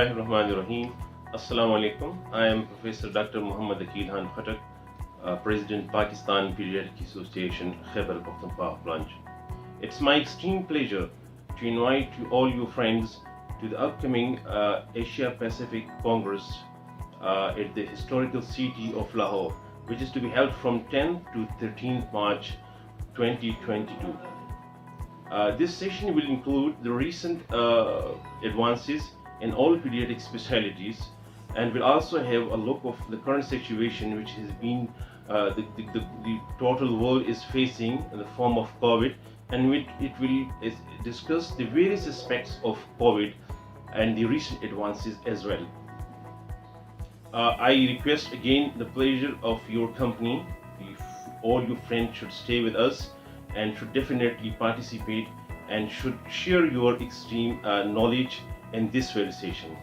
Bismillahirrahmanirrahim. Assalamu alaikum. I am Professor Dr. Muhammad Akil Khan Khattak, President Pakistan Pediatric Association, Khyber Pakhtunkhwa branch. It's my extreme pleasure to invite all you friends to the upcoming Asia Pacific Congress at the historical city of Lahore, which is to be held from 10th to 13th March 2022. This session will include the recent advances in all pediatric specialties, and will also have a look of the current situation which has been the total world is facing in the form of COVID, and it will discuss the various aspects of COVID and the recent advances as well. I request again the pleasure of your company. If all your friends should stay with us and should definitely participate and should share your extreme knowledge in this very session.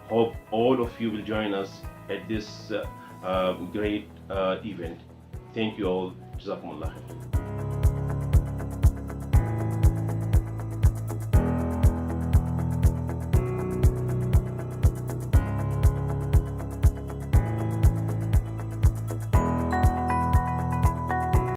Hope all of you will join us at this great event. Thank you all. Jazakumullah.